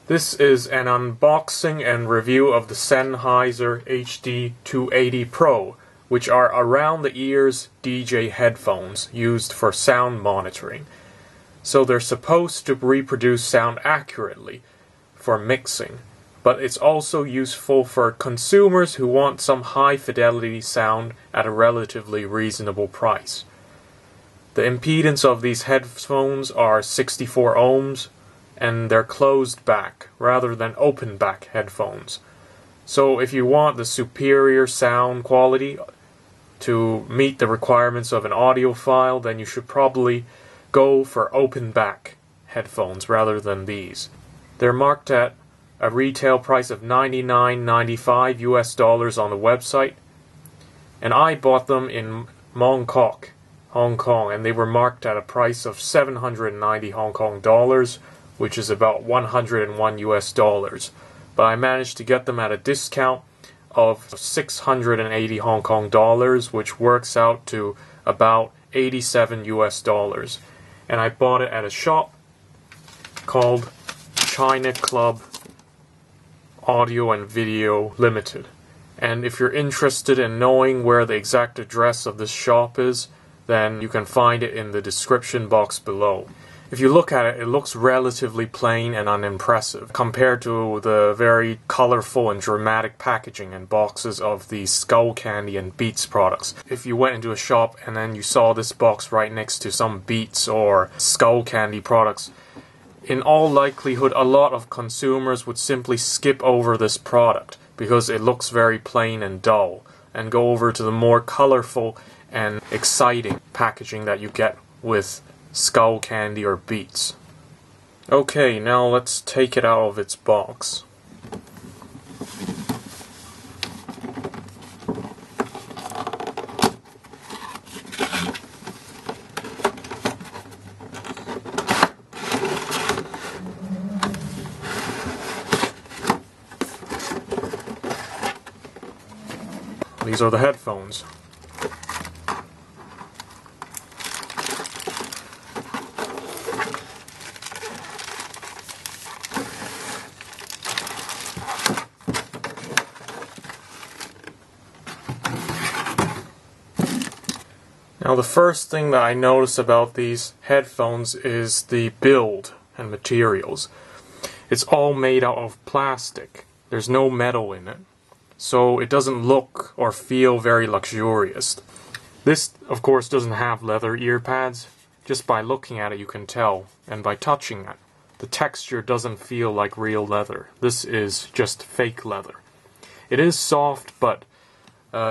This is an unboxing and review of the Sennheisser HD280 Pro, which are around-the-ears DJ headphones used for sound monitoring. So they're supposed to reproduce sound accurately for mixing, but it's also useful for consumers who want some high-fidelity sound at a relatively reasonable price. The impedance of these headphones are 64 ohms, and they're closed back rather than open back headphones. So if you want the superior sound quality to meet the requirements of an audiophile, then you should probably go for open back headphones rather than these. They're marked at a retail price of $99.95 US on the website, and I bought them in Mong, Hong Kong, and they were marked at a price of 790 Hong Kong dollars, which is about 101 US dollars. But I managed to get them at a discount of 680 Hong Kong dollars, which works out to about 87 US dollars. And I bought it at a shop called China Club Audio and Video Limited. And if you're interested in knowing where the exact address of this shop is, then you can find it in the description box below. If you look at it, it looks relatively plain and unimpressive compared to the very colorful and dramatic packaging and boxes of the Skull Candy and Beats products. If you went into a shop and then you saw this box right next to some Beats or Skull Candy products, in all likelihood a lot of consumers would simply skip over this product because it looks very plain and dull, and go over to the more colorful and exciting packaging that you get with Skull Candy or Beats. Okay, now let's take it out of its box. These are the headphones. Now the first thing that I notice about these headphones is the build and materials. It's all made out of plastic. There's no metal in it, so it doesn't look or feel very luxurious. This, of course, doesn't have leather ear pads. Just by looking at it you can tell, and by touching it, the texture doesn't feel like real leather. This is just fake leather. It is soft, but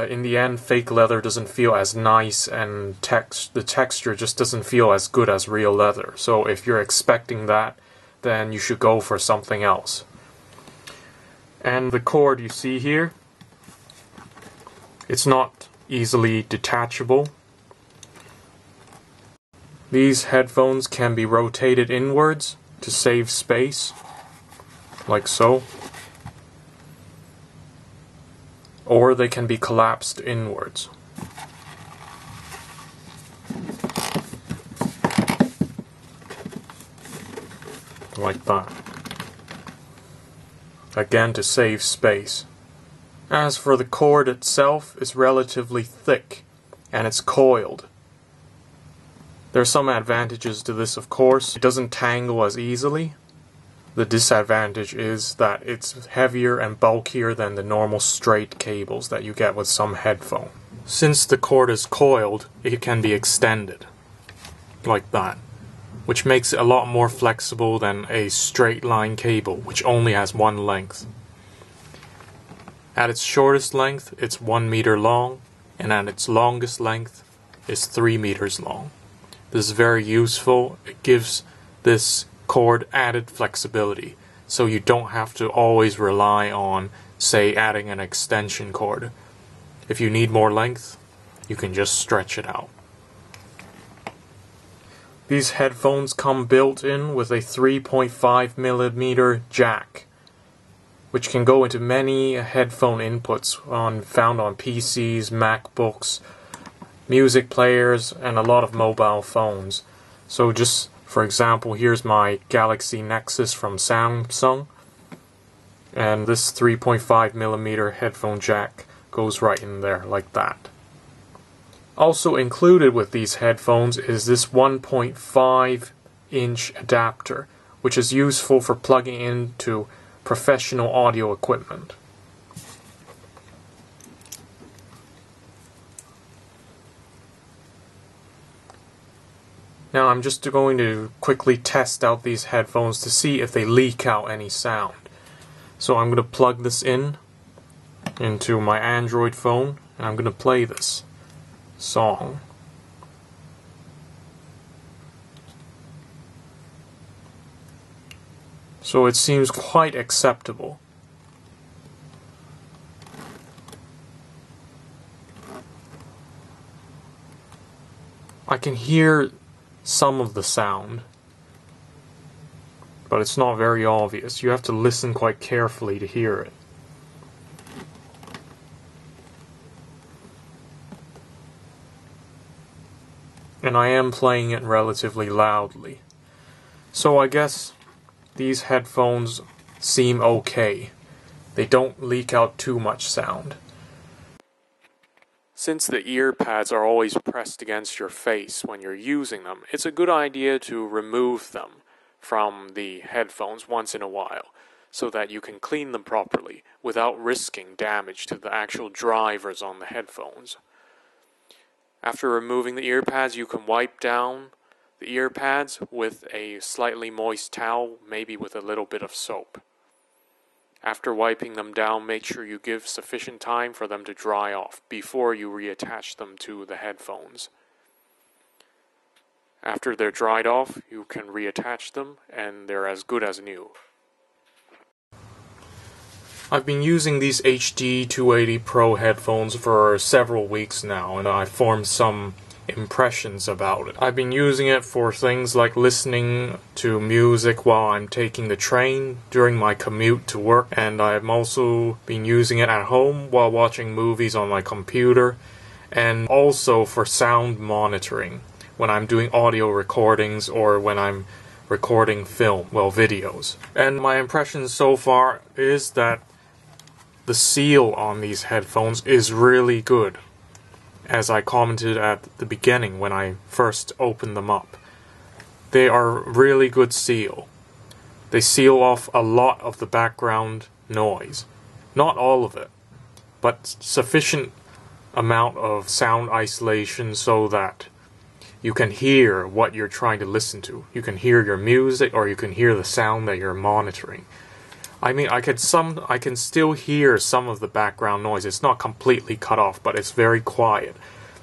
in the end, fake leather doesn't feel as nice, and the texture just doesn't feel as good as real leather. So if you're expecting that, then you should go for something else. And the cord you see here, it's not easily detachable. These headphones can be rotated inwards to save space, like so. Or they can be collapsed inwards. Like that. Again, to save space. As for the cord itself, it's relatively thick, and it's coiled. There are some advantages to this, of course. It doesn't tangle as easily. The disadvantage is that it's heavier and bulkier than the normal straight cables that you get with some headphone. Since the cord is coiled, it can be extended, like that, which makes it a lot more flexible than a straight line cable, which only has one length. At its shortest length, it's 1 meter long, and at its longest length, it's 3 meters long. This is very useful. It gives this cord added flexibility, so you don't have to always rely on, say, adding an extension cord. If you need more length, you can just stretch it out. These headphones come built in with a 3.5mm jack, which can go into many headphone inputs found on PCs, MacBooks, music players, and a lot of mobile phones. So just for example, here's my Galaxy Nexus from Samsung. And this 3.5mm headphone jack goes right in there like that. Also included with these headphones is this 1.5-inch adapter, which is useful for plugging into professional audio equipment. Now I'm just going to quickly test out these headphones to see if they leak out any sound. So I'm going to plug this into my Android phone, and I'm going to play this song. So it seems quite acceptable. I can hear some of the sound, but it's not very obvious. You have to listen quite carefully to hear it. And I am playing it relatively loudly. So I guess these headphones seem okay. They don't leak out too much sound. Since the ear pads are always pressed against your face when you're using them, it's a good idea to remove them from the headphones once in a while, so that you can clean them properly without risking damage to the actual drivers on the headphones. After removing the ear pads, you can wipe down the ear pads with a slightly moist towel, maybe with a little bit of soap. After wiping them down, make sure you give sufficient time for them to dry off before you reattach them to the headphones. After they're dried off, you can reattach them and they're as good as new. I've been using these HD 280 Pro headphones for several weeks now, and I've formed some impressions about it. I've been using it for things like listening to music while I'm taking the train during my commute to work, and I've also been using it at home while watching movies on my computer, and also for sound monitoring when I'm doing audio recordings or when I'm recording film, videos. And my impression so far is that the seal on these headphones is really good, as I commented at the beginning when I first opened them up. They are really good seal. They seal off a lot of the background noise. Not all of it, but sufficient amount of sound isolation so that you can hear what you're trying to listen to. You can hear your music, or you can hear the sound that you're monitoring. I mean, I can still hear some of the background noise. It's not completely cut off, but it's very quiet,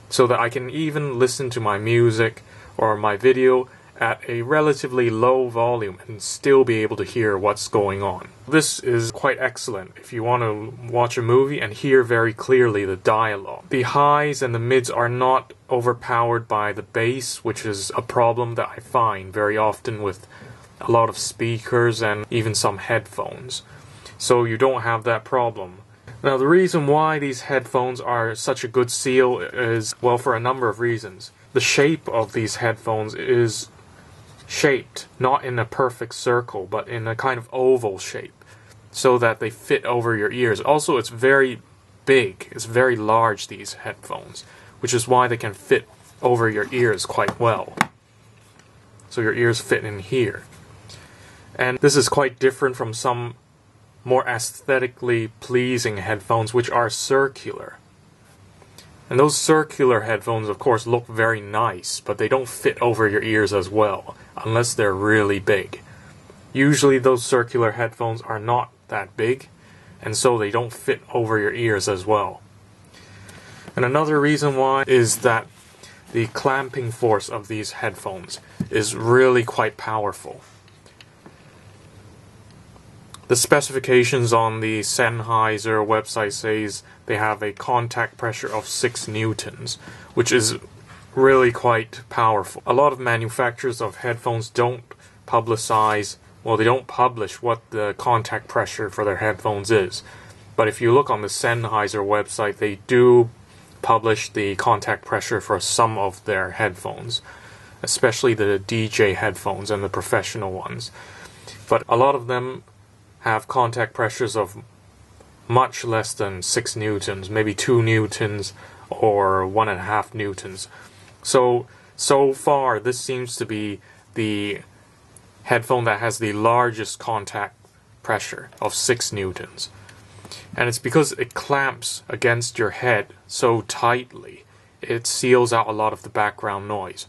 so that I can even listen to my music or my video at a relatively low volume and still be able to hear what's going on. This is quite excellent if you want to watch a movie and hear very clearly the dialogue. The highs and the mids are not overpowered by the bass, which is a problem that I find very often with a lot of speakers and even some headphones. So you don't have that problem. Now, the reason why these headphones are such a good seal is, well, for a number of reasons. The shape of these headphones is shaped not in a perfect circle, but in a kind of oval shape, so that they fit over your ears. Also, it's very big. It's very large, these headphones, which is why they can fit over your ears quite well. So your ears fit in here. And this is quite different from some more aesthetically pleasing headphones, which are circular. And those circular headphones, of course, look very nice, but they don't fit over your ears as well, unless they're really big. Usually those circular headphones are not that big, and so they don't fit over your ears as well. And another reason why is that the clamping force of these headphones is really quite powerful. The specifications on the Sennheisser website says they have a contact pressure of 6 newtons, which is really quite powerful. A lot of manufacturers of headphones don't publicize, well, they don't publish what the contact pressure for their headphones is. But if you look on the Sennheisser website, they do publish the contact pressure for some of their headphones, especially the DJ headphones and the professional ones. But a lot of them have contact pressures of much less than 6 newtons, maybe 2 newtons or 1.5 newtons. So far this seems to be the headphone that has the largest contact pressure of 6 newtons. And it's because it clamps against your head so tightly, it seals out a lot of the background noise.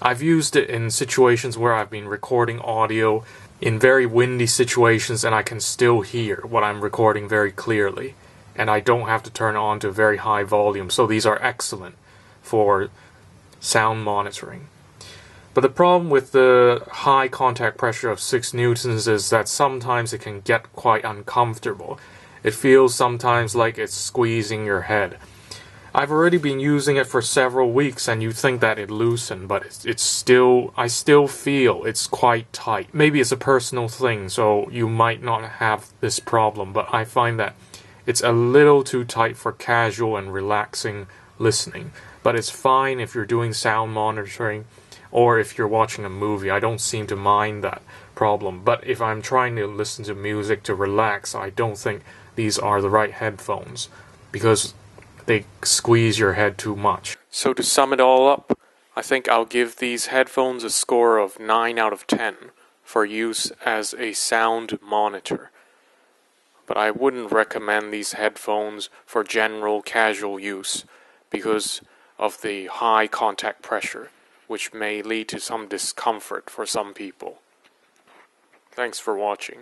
I've used it in situations where I've been recording audio in very windy situations and I can still hear what I'm recording very clearly. And I don't have to turn it on to very high volume, so these are excellent for sound monitoring. But the problem with the high contact pressure of 6 newtons is that sometimes it can get quite uncomfortable. It feels sometimes like it's squeezing your head. I've already been using it for several weeks and you think that it loosened, but I still feel it's quite tight. Maybe it's a personal thing, so you might not have this problem, but I find that it's a little too tight for casual and relaxing listening. But it's fine if you're doing sound monitoring or if you're watching a movie. I don't seem to mind that problem. But if I'm trying to listen to music to relax, I don't think these are the right headphones because they squeeze your head too much. So to sum it all up, I think I'll give these headphones a score of 9 out of 10 for use as a sound monitor. But I wouldn't recommend these headphones for general casual use because of the high contact pressure, which may lead to some discomfort for some people. Thanks for watching.